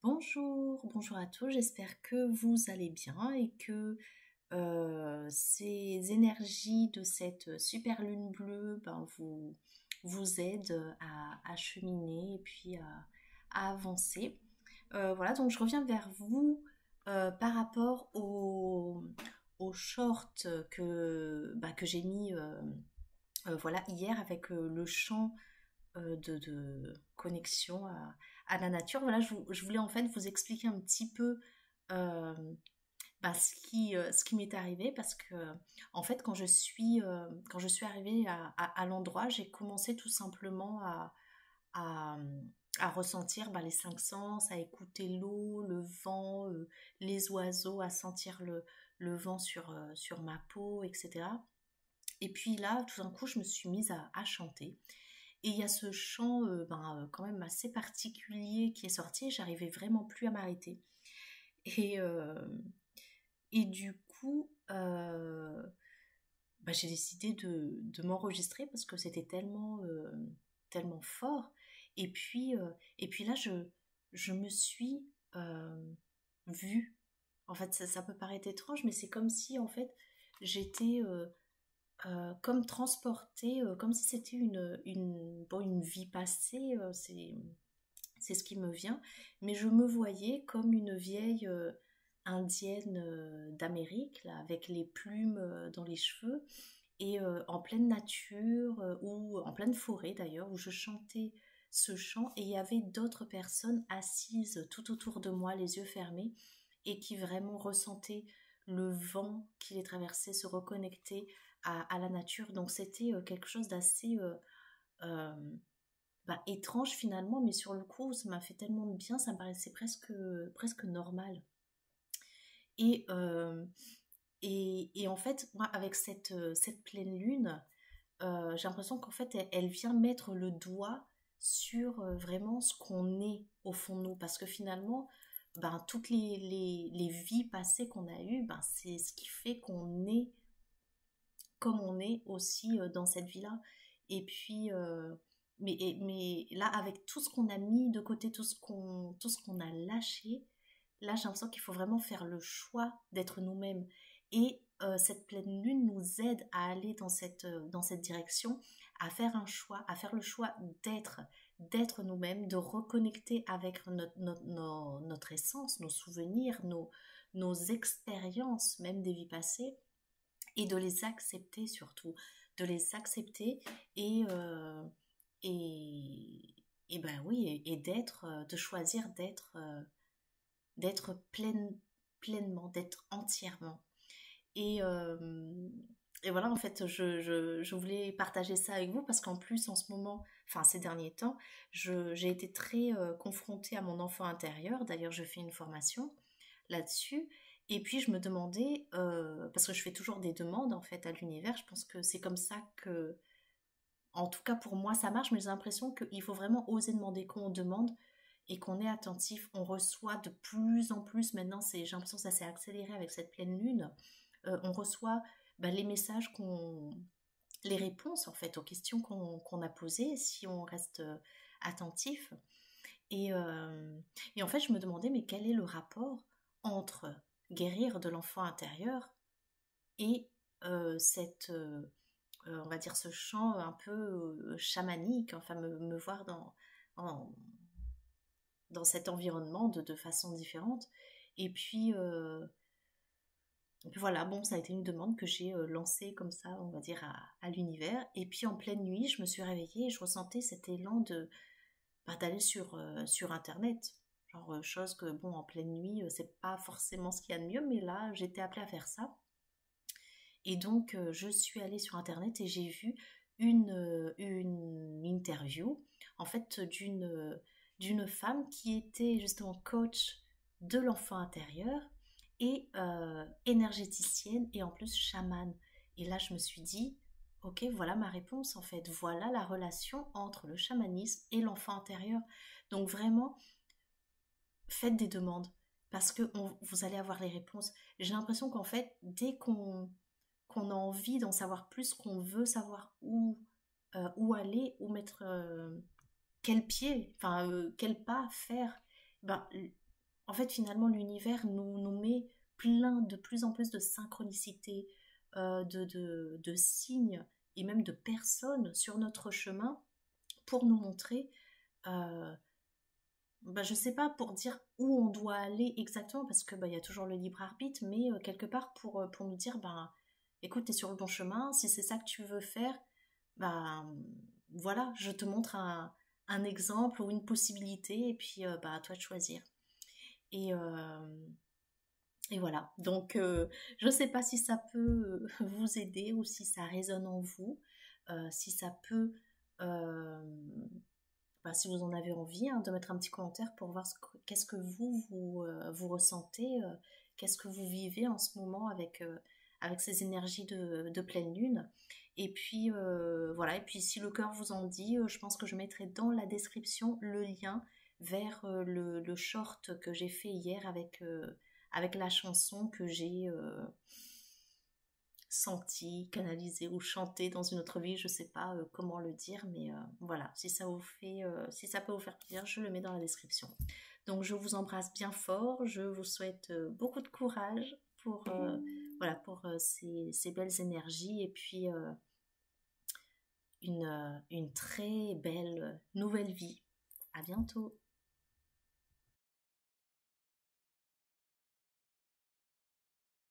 Bonjour, bonjour à tous, j'espère que vous allez bien et que ces énergies de cette super lune bleue vous aident à cheminer et puis à avancer. Voilà, donc je reviens vers vous par rapport au short que j'ai mis voilà, hier avec le chant de connexion à la nature. Voilà, je voulais en fait vous expliquer un petit peu euh, ce qui m'est arrivé parce que en fait quand je suis arrivée à l'endroit, j'ai commencé tout simplement à, à ressentir les cinq sens, à écouter l'eau, le vent, les oiseaux, à sentir le vent sur ma peau, etc. Et puis là, tout d'un coup, je me suis mise à chanter. Et il y a ce chant quand même assez particulier qui est sorti et j'arrivais vraiment plus à m'arrêter. Et, euh, et du coup, j'ai décidé de m'enregistrer parce que c'était tellement fort. Et puis là, je me suis vue. En fait, ça peut paraître étrange, mais c'est comme si, en fait, j'étais comme transportée, comme si c'était une vie passée, c'est ce qui me vient, mais je me voyais comme une vieille indienne d'Amérique, là, avec les plumes dans les cheveux, et en pleine nature, ou en pleine forêt d'ailleurs, où je chantais ce chant, et il y avait d'autres personnes assises tout autour de moi, les yeux fermés, et qui vraiment ressentaient le vent qui les traversait, se reconnecter à la nature. Donc c'était quelque chose d'assez euh, étrange finalement, mais sur le coup, ça m'a fait tellement de bien, ça me paraissait presque normal. Et, euh, et en fait, moi, avec cette pleine lune, j'ai l'impression qu'en fait, elle vient mettre le doigt sur vraiment ce qu'on est au fond de nous. Parce que finalement, toutes les vies passées qu'on a eues, c'est ce qui fait qu'on est comme on est aussi dans cette vie-là. Et puis, mais là, avec tout ce qu'on a mis de côté, tout ce qu'on a lâché, là, j'ai l'impression qu'il faut vraiment faire le choix d'être nous-mêmes. Et cette pleine lune nous aide à aller dans cette direction, à faire un choix, à faire le choix d'être nous-mêmes, de reconnecter avec notre essence, nos souvenirs, nos expériences, même des vies passées, et de les accepter surtout, de les accepter et et, et ben oui et d'être de choisir d'être pleinement, d'être entièrement. Et, euh, et voilà, en fait, je voulais partager ça avec vous parce qu'en plus, en ce moment, enfin ces derniers temps, j'ai été très confrontée à mon enfant intérieur. D'ailleurs, je fais une formation là-dessus. Et puis, je me demandais, parce que je fais toujours des demandes en fait à l'univers, je pense que c'est comme ça que, en tout cas pour moi, ça marche, mais j'ai l'impression qu'il faut vraiment oser demander qu'on demande et qu'on est attentif. On reçoit de plus en plus, maintenant, j'ai l'impression que ça s'est accéléré avec cette pleine lune. On reçoit les messages les réponses en fait aux questions qu'on a posées si on reste attentif. Et, euh, et en fait, je me demandais, mais quel est le rapport entre guérir de l'enfant intérieur et on va dire, ce chant un peu chamanique, enfin, me voir en- dans cet environnement de façon différente. Et puis, euh, et puis voilà, bon, ça a été une demande que j'ai lancée comme ça, on va dire, à l'univers. Et puis en pleine nuit, je me suis réveillée et je ressentais cet élan d'aller sur Internet. Genre, chose que, bon, en pleine nuit, c'est pas forcément ce qu'il y a de mieux, mais là, j'étais appelée à faire ça. Et donc, je suis allée sur Internet et j'ai vu une interview, en fait, d'une femme qui était justement coach de l'enfant intérieur et énergéticienne et en plus chamane. Et là, je me suis dit, ok, voilà ma réponse en fait. Voilà la relation entre le chamanisme et l'enfant intérieur. Donc vraiment, faites des demandes parce que vous allez avoir les réponses. J'ai l'impression qu'en fait, dès qu'on a envie d'en savoir plus, qu'on veut savoir où aller, où mettre quel pied, enfin quel pas faire, ben, en fait, finalement, l'univers nous met de plus en plus de synchronicité, de signes et même de personnes sur notre chemin pour nous montrer, euh, bah, je sais pas, pour dire où on doit aller exactement, parce que bah, il y a toujours le libre arbitre, mais quelque part pour nous dire, bah, écoute, t'es sur le bon chemin, si c'est ça que tu veux faire, bah, voilà, je te montre un exemple ou une possibilité, et puis bah, à toi de choisir. Et, et voilà. Donc, je ne sais pas si ça peut vous aider ou si ça résonne en vous, si ça peut, euh, bah, si vous en avez envie, hein, de mettre un petit commentaire pour voir qu'est-ce que vous ressentez, qu'est-ce que vous vivez en ce moment avec ces énergies de pleine lune. Et puis, voilà. Et puis, si le cœur vous en dit, je pense que je mettrai dans la description le lien vers le short que j'ai fait hier avec la chanson que j'ai senti, canalisé ou chanté dans une autre vie, je sais pas comment le dire, mais voilà, si ça vous fait, si ça peut vous faire plaisir, je le mets dans la description. Donc je vous embrasse bien fort, je vous souhaite beaucoup de courage pour, voilà, pour ces belles énergies et puis une très belle nouvelle vie. À bientôt.